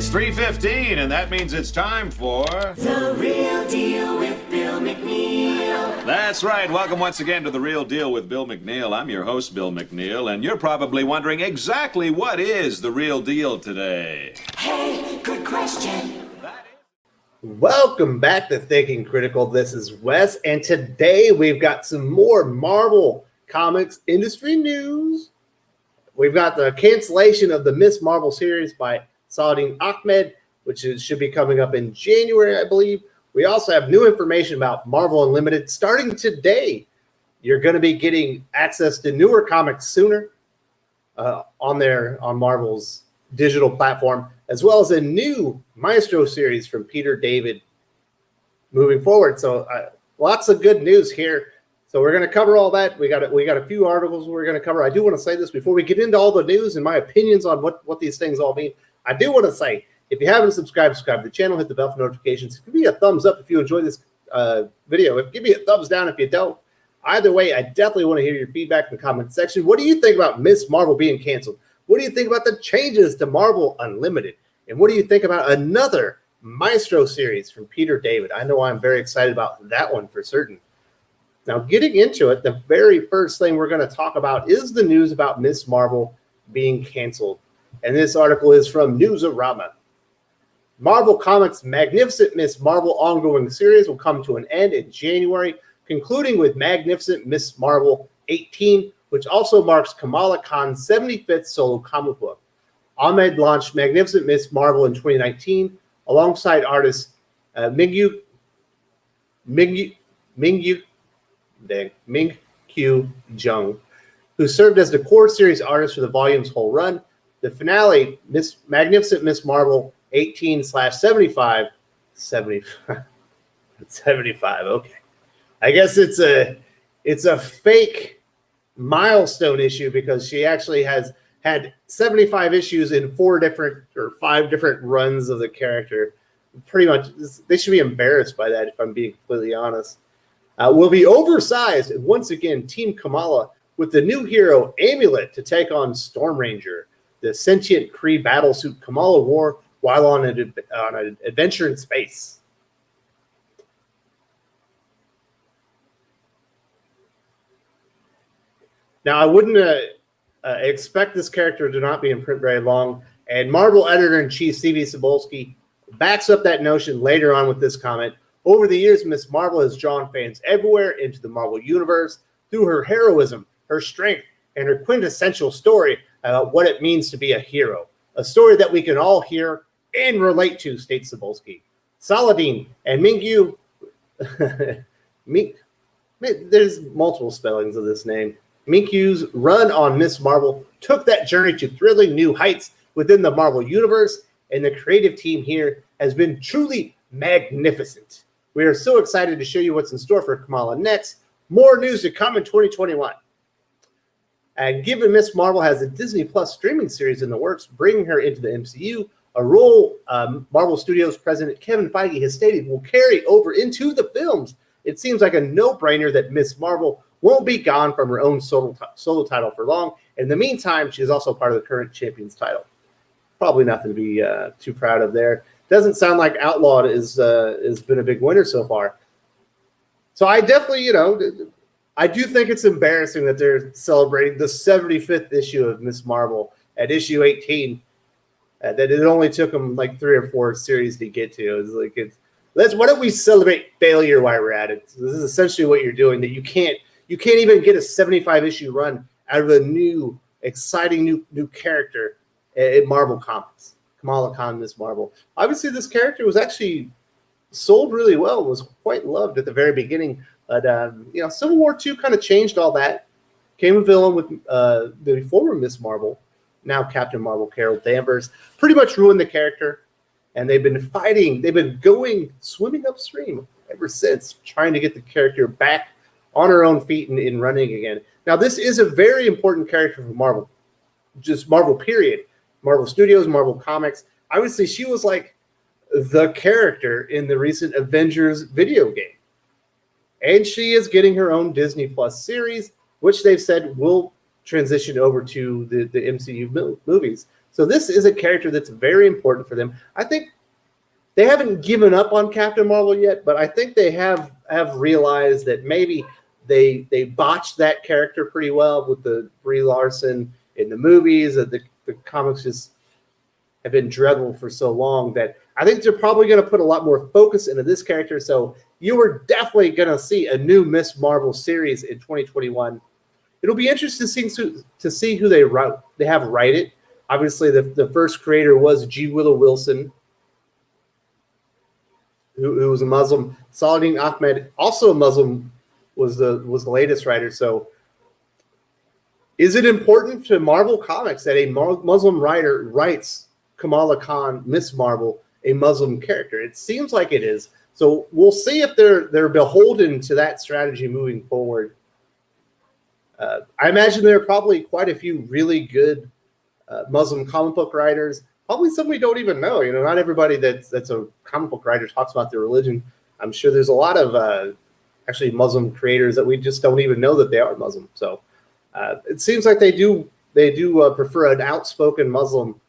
It's 3:15, and that means it's time for... The Real Deal with Bill McNeil. That's right. Welcome once again to The Real Deal with Bill McNeil. I'm your host, Bill McNeil, and you're probably wondering exactly what is the real deal today. Hey, good question. Welcome back to Thinking Critical. This is Wes, and today we've got some more Marvel Comics industry news. We've got the cancellation of the Miss Marvel series by Saladin Ahmed, which should be coming up in January, I believe. We also have new information about Marvel Unlimited starting today. You're going to be getting access to newer comics sooner on Marvel's digital platform, as well as a new Maestro series from Peter David moving forward. So lots of good news here. So we're going to cover all that. We got a few articles we're going to cover. I do want to say this before we get into all the news and my opinions on what these things all mean. I do want to say, if you haven't subscribed to the channel, hit the bell for notifications. Give me a thumbs up if you enjoy this video. Give me a thumbs down if you don't. Either way, I definitely want to hear your feedback in the comment section. What do you think about Miss Marvel being canceled? What do you think about the changes to Marvel Unlimited? And what do you think about another Maestro series from Peter David? I know I'm very excited about that one for certain. Now, getting into it, the very first thing we're going to talk about is the news about Miss Marvel being canceled. And this article is from Newsarama. Marvel Comics' Magnificent Miss Marvel ongoing series will come to an end in January, concluding with Magnificent Miss Marvel 18, which also marks Kamala Khan's 75th solo comic book. Ahmed launched Magnificent Miss Marvel in 2019 alongside artist Mingkyu Jung, who served as the core series artist for the volume's whole run. The finale, Magnificent Miss Marvel 18/75, 75. Okay, I guess it's a fake milestone issue because she actually has had 75 issues in 5 different runs of the character. Pretty much, they should be embarrassed by that, if I'm being completely honest. Will be oversized, and once again, Team Kamala with the new hero Amulet to take on Stormranger, the sentient Kree battlesuit Kamala wore while on an adventure in space. Now, I wouldn't expect this character to not be in print very long, and Marvel editor-in-chief Stevie Cebulski backs up that notion later on with this comment. Over the years, Miss Marvel has drawn fans everywhere into the Marvel Universe through her heroism, her strength, and her quintessential story about what it means to be a hero. A story that we can all hear and relate to, states Cebulski. Saladin and Mingkyu, there's multiple spellings of this name. Minkyu's run on Miss Marvel took that journey to thrilling new heights within the Marvel Universe, and the creative team here has been truly magnificent. We are so excited to show you what's in store for Kamala next. More news to come in 2021. And given Miss Marvel has a Disney Plus streaming series in the works, bringing her into the MCU, a role Marvel Studios president Kevin Feige has stated will carry over into the films. It seems like a no-brainer that Miss Marvel won't be gone from her own solo title for long. In the meantime, she is also part of the current Champions title. Probably nothing to be too proud of there. Doesn't sound like Outlawed has been a big winner so far. So I definitely, I do think it's embarrassing that they're celebrating the 75th issue of Miss Marvel at issue 18. That it only took them like 3 or 4 series to get to. Why don't we celebrate failure while we're at it? So this is essentially what you're doing. That you can't even get a 75 issue run out of a new, exciting new character in Marvel Comics. Kamala Khan, Miss Marvel. Obviously, this character was actually sold really well. Was quite loved at the very beginning. But Civil War II kind of changed all that. Came a villain with the former Miss Marvel, now Captain Marvel, Carol Danvers. Pretty much ruined the character. And they've been fighting. They've been swimming upstream ever since, trying to get the character back on her own feet and running again. Now, this is a very important character for Marvel. Just Marvel, period. Marvel Studios, Marvel Comics. I would say she was like the character in the recent Avengers video game. And she is getting her own Disney Plus series, which they've said will transition over to the MCU movies. So this is a character that's very important for them. I think they haven't given up on Captain Marvel yet, but I think they have realized that maybe they botched that character pretty well with the Brie Larson in the movies. That the comics just have been dreadful for so long that I think they're probably going to put a lot more focus into this character. So you are definitely going to see a new Miss Marvel series in 2021. It'll be interesting to see who they have write it. Obviously, the first creator was G. Willow Wilson, who was a Muslim. Saladin Ahmed, also a Muslim, was the latest writer. So is it important to Marvel Comics that a Muslim writer writes Kamala Khan, Miss Marvel, a Muslim character? It seems like it is. So we'll see if they're beholden to that strategy moving forward. I imagine there are probably quite a few really good Muslim comic book writers. Probably some we don't even know. You know, not everybody that's a comic book writer talks about their religion. I'm sure there's a lot of actually Muslim creators that we just don't even know that they are Muslim. So it seems like they do prefer an outspoken Muslim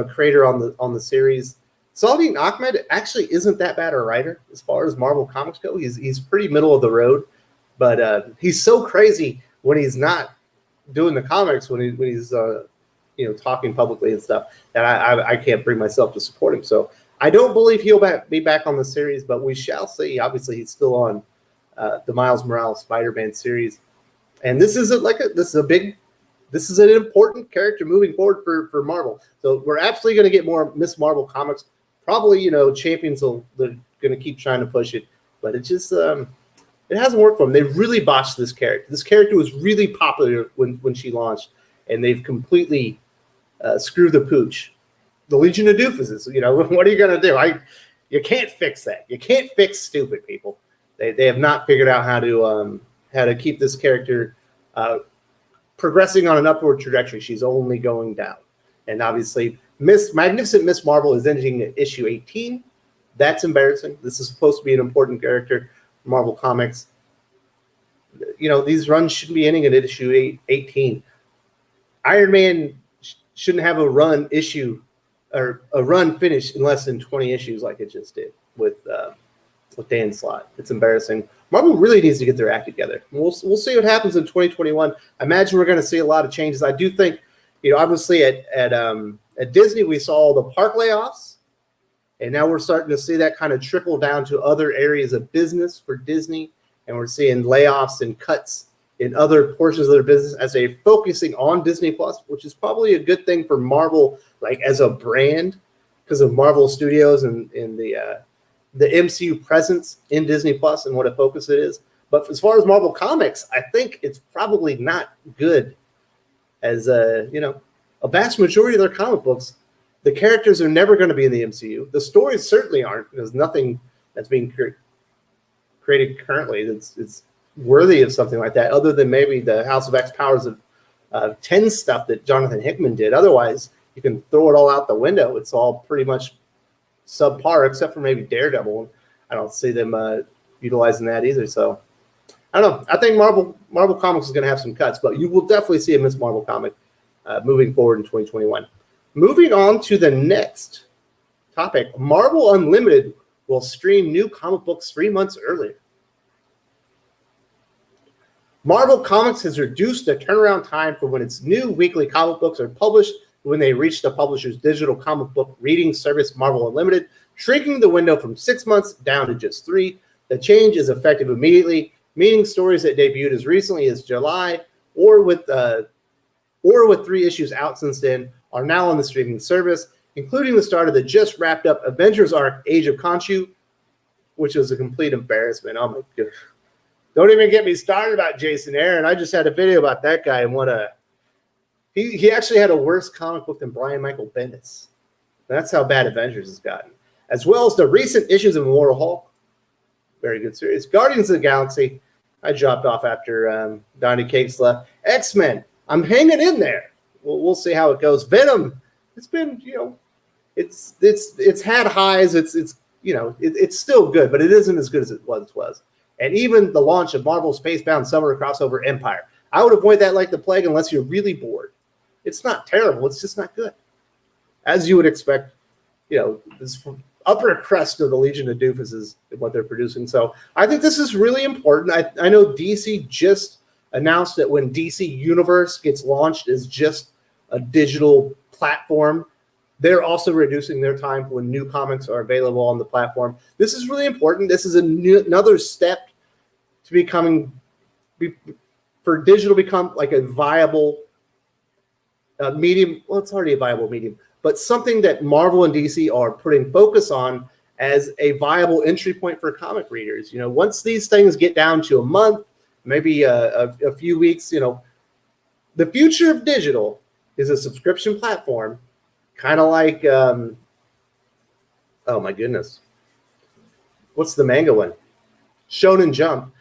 creator on the series. Saladin Ahmed actually isn't that bad a writer as far as Marvel Comics go. He's pretty middle of the road, but he's so crazy when he's not doing the comics, when he's talking publicly and stuff, that I can't bring myself to support him. So I don't believe he'll be back on the series, but we shall see. Obviously, he's still on the Miles Morales Spider-Man series, and this is an important character moving forward for Marvel. So we're absolutely going to get more Miss Marvel comics. Probably, Champions they're going to keep trying to push it, but it just it hasn't worked for them. They really botched this character. This character was really popular when she launched, and they've completely screwed the pooch. The Legion of Doofuses. What are you going to do? You can't fix that. You can't fix stupid people. They have not figured out how to keep this character progressing on an upward trajectory. She's only going down, and obviously, Magnificent Miss Marvel is ending at issue 18. That's embarrassing. This is supposed to be an important character for Marvel Comics. These runs shouldn't be ending at issue 18. Iron Man shouldn't have a run finish in less than 20 issues like it just did with Dan Slott. It's embarrassing. Marvel really needs to get their act together. We'll see what happens in 2021. I imagine we're going to see a lot of changes. I do think, obviously at Disney we saw all the park layoffs, and now we're starting to see that kind of trickle down to other areas of business for Disney, and we're seeing layoffs and cuts in other portions of their business as they're focusing on Disney Plus, which is probably a good thing for Marvel, like as a brand, because of Marvel Studios and the MCU presence in Disney Plus and what a focus it is. But as far as Marvel Comics, I think it's probably not good. As a vast majority of their comic books, the characters are never going to be in the MCU. The stories certainly aren't. There's nothing that's being created currently that's worthy of something like that, other than maybe the House of X Powers of 10 stuff that Jonathan Hickman did. Otherwise, you can throw it all out the window. It's all pretty much subpar, except for maybe Daredevil. I don't see them utilizing that either. So I don't know. I think Marvel Comics is going to have some cuts, but you will definitely see a Miss Marvel comic moving forward in 2021. Moving on to the next topic, Marvel Unlimited will stream new comic books 3 months earlier. Marvel Comics has reduced the turnaround time for when its new weekly comic books are published when they reach the publisher's digital comic book reading service, Marvel Unlimited, shrinking the window from 6 months down to just 3. The change is effective immediately, meaning stories that debuted as recently as July or with 3 issues out since then are now on the streaming service, including the start of the just wrapped up Avengers arc, Age of Khonshu, which was a complete embarrassment. Oh my god. Don't even get me started about Jason Aaron. I just had a video about that guy, and he actually had a worse comic book than Brian Michael Bendis. That's how bad Avengers has gotten. As well as the recent issues of Immortal Hulk. Very good series. Guardians of the Galaxy. I dropped off after Donnie Cates left. X-Men. I'm hanging in there. We'll see how it goes. Venom. It's been, it's had highs. It's still good, but it isn't as good as it once was. And even the launch of Marvel Spacebound Summer Crossover Empire. I would avoid that like the plague unless you're really bored. It's not terrible. It's just not good. as you would expect, this upper crust of the Legion of Doofuses, what they're producing. So I think this is really important. I know DC just announced that when DC Universe gets launched as just a digital platform, they're also reducing their time when new comics are available on the platform. This is really important. This is another step to for digital become like a viable medium. Well, it's already a viable medium, but something that Marvel and DC are putting focus on as a viable entry point for comic readers. Once these things get down to a month, maybe a few weeks, the future of digital is a subscription platform, kind of like, oh my goodness, what's the manga one? Shonen Jump,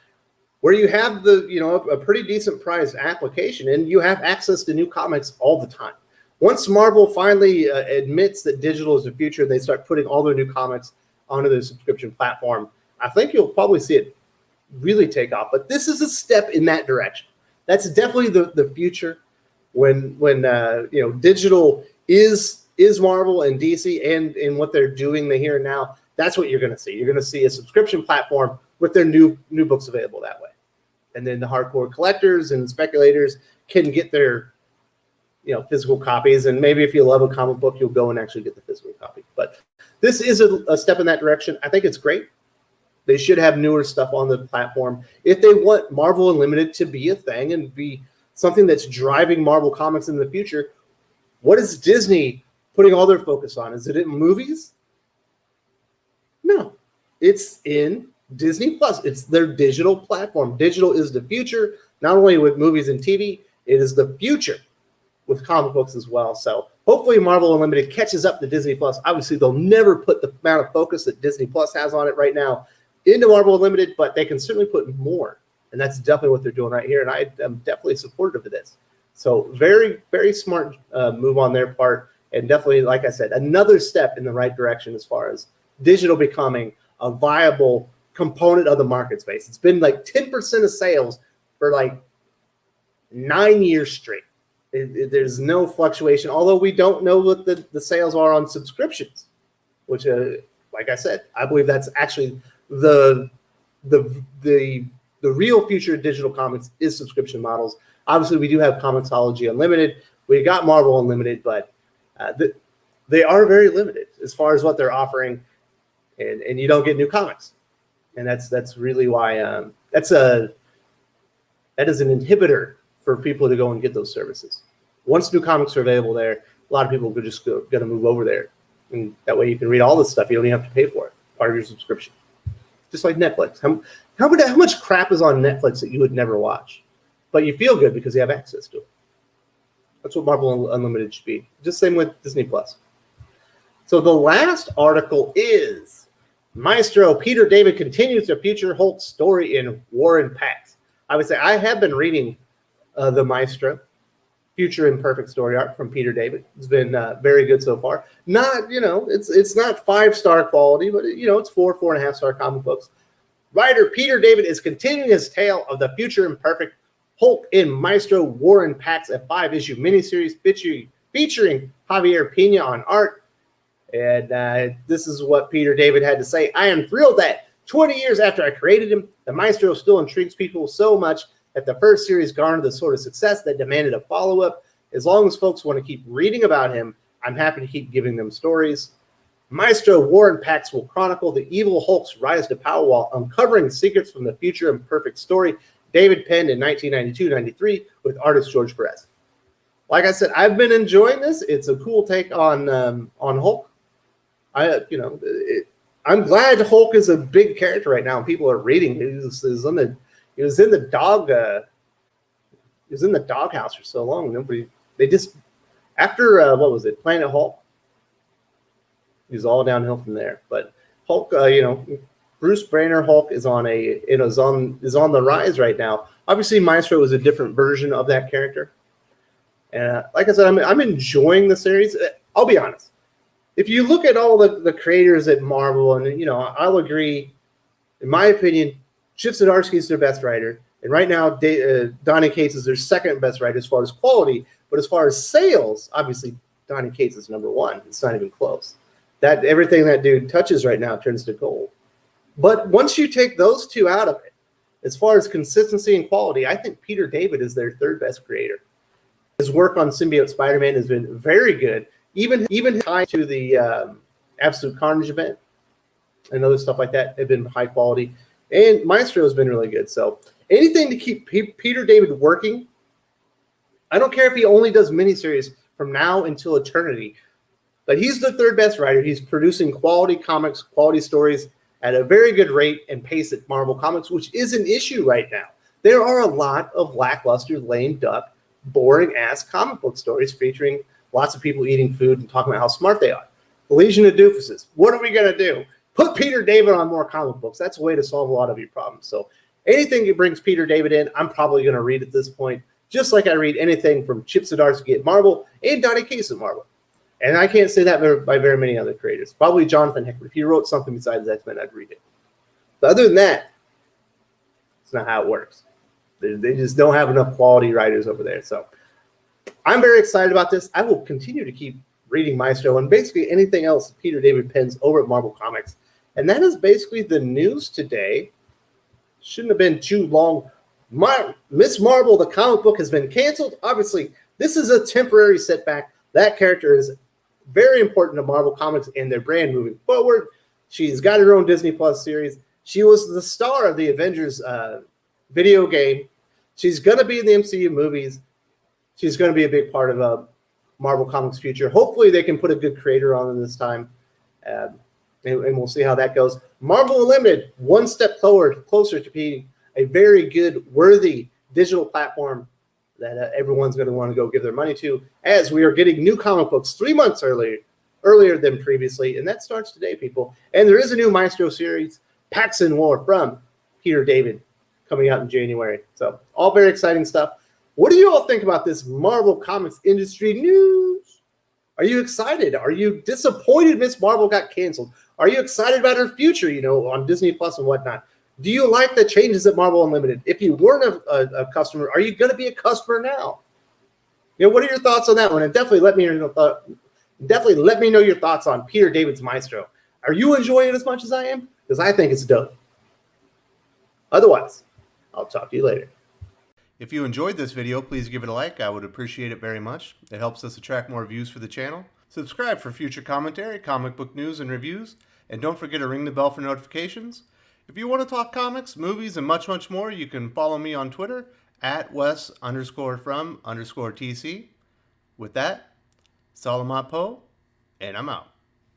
where you have a pretty decent priced application and you have access to new comics all the time. Once Marvel finally admits that digital is the future, they start putting all their new comics onto their subscription platform. I think you'll probably see it really take off. But this is a step in that direction. That's definitely the future. When digital is Marvel and DC and in what they're doing the here and now, that's what you're going to see. You're going to see a subscription platform with their new books available that way, and then the hardcore collectors and speculators can get their physical copies. And maybe if you love a comic book, you'll go and actually get the physical copy. But this is a step in that direction. I think it's great. They should have newer stuff on the platform. If they want Marvel Unlimited to be a thing and be something that's driving Marvel Comics in the future, what is Disney putting all their focus on? Is it in movies? No. It's in Disney Plus. It's their digital platform. Digital is the future, not only with movies and TV, it is the future with comic books as well. So hopefully Marvel Unlimited catches up to Disney Plus. Obviously, they'll never put the amount of focus that Disney Plus has on it right now into Marvel Unlimited, but they can certainly put more. And that's definitely what they're doing right here. And I am definitely supportive of this. So very, very smart move on their part. And definitely, like I said, another step in the right direction as far as digital becoming a viable component of the market space. It's been like 10% of sales for like 9 years straight. There's no fluctuation, although we don't know what the sales are on subscriptions, which, like I said, I believe that's actually the real future of digital comics is subscription models. Obviously, we do have Comixology Unlimited. We got Marvel Unlimited, but they are very limited as far as what they're offering, and you don't get new comics, and that's really why that is an inhibitor for people to go and get those services. Once new comics are available there, a lot of people are just going to move over there, and that way you can read all this stuff. You don't even have to pay for it, part of your subscription. Just like Netflix. How much crap is on Netflix that you would never watch, but you feel good because you have access to it? That's what Marvel Unlimited should be. Just same with Disney Plus. So the last article is Maestro Peter David continues the Future Hulk story in War and Pax. I would say I have been reading the Maestro Future Imperfect story arc from Peter David. It's been very good so far. Not, it's not 5-star quality, but it's 4.5 star comic books. Writer Peter David is continuing his tale of the Future Imperfect Hulk in Maestro War and Pax, a 5-issue miniseries featuring Javier Pina on art. And this is what Peter David had to say. I am thrilled that 20 years after I created him, the Maestro still intrigues people so much that the first series garnered the sort of success that demanded a follow-up. As long as folks want to keep reading about him, I'm happy to keep giving them stories. Maestro War and Pax will chronicle the evil Hulk's rise to power while uncovering secrets from the Future Imperfect story David penned in 1992-93 with artist George Perez. Like I said, I've been enjoying this. It's a cool take on Hulk. I'm glad Hulk is a big character right now, and people are reading. He was in the doghouse for so long. After what was it, Planet Hulk? He was all downhill from there. But Hulk, Bruce Banner Hulk is on the rise right now. Obviously, Maestro is a different version of that character. And like I said, I'm enjoying the series. I'll be honest. If you look at all the creators at Marvel, and I'll agree, in my opinion, Chip Zdarsky is their best writer, and right now Donny Cates is their second best writer as far as quality. But as far as sales, obviously Donny Cates is number one. It's not even close. That everything that dude touches right now turns to gold. But once you take those two out of it, as far as consistency and quality, I think Peter David is their third best creator. His work on Symbiote Spider-Man has been very good, even tied to the Absolute Carnage event and other stuff like that have been high quality. And Maestro has been really good. So anything to keep Peter David working. I don't care if he only does miniseries from now until eternity, but he's the third best writer. He's producing quality comics, quality stories at a very good rate and pace at Marvel Comics, which is an issue right now. There are a lot of lackluster, lame duck, boring-ass comic book stories featuring lots of people eating food and talking about how smart they are. The Legion of Doofuses. What are we going to do? Put Peter David on more comic books. That's a way to solve a lot of your problems. So anything that brings Peter David in, I'm probably going to read at this point, just like I read anything from Chip Zdarsky at Marvel and Donny Cates at Marvel. And I can't say that by very many other creators. Probably Jonathan Hickman. If he wrote something besides X-Men, I'd read it. But other than that, it's not how it works. They just don't have enough quality writers over there. So I'm very excited about this. I will continue to keep reading Maestro and basically anything else Peter David pens over at Marvel Comics. And that is basically the news today. Shouldn't have been too long. Miss Marvel, the comic book, has been canceled. Obviously, this is a temporary setback. That character is very important to Marvel Comics and their brand moving forward. She's got her own Disney Plus series. She was the star of the Avengers video game. She's going to be in the MCU movies. She's going to be a big part of Marvel Comics' future. Hopefully, they can put a good creator on this time, and we'll see how that goes. Marvel Unlimited, one step closer to being a very good, worthy digital platform that everyone's going to want to go give their money to, as we are getting new comic books 3 months earlier than previously, and that starts today, people. And there is a new Maestro series, Pax in War, from Peter David, coming out in January. So all very exciting stuff. What do you all think about this Marvel Comics industry news? Are you excited? Are you disappointed Miss Marvel got canceled? Are you excited about her future, on Disney Plus and whatnot? Do you like the changes at Marvel Unlimited? If you weren't a customer, are you going to be a customer now? What are your thoughts on that one? And definitely let me know your thoughts on Peter David's Maestro. Are you enjoying it as much as I am? Because I think it's dope. Otherwise, I'll talk to you later. If you enjoyed this video, please give it a like. I would appreciate it very much. It helps us attract more views for the channel. Subscribe for future commentary, comic book news, and reviews. And don't forget to ring the bell for notifications. If you want to talk comics, movies, and much, much more, you can follow me on Twitter at Wes_from_TC. With that, Salamat Po, and I'm out.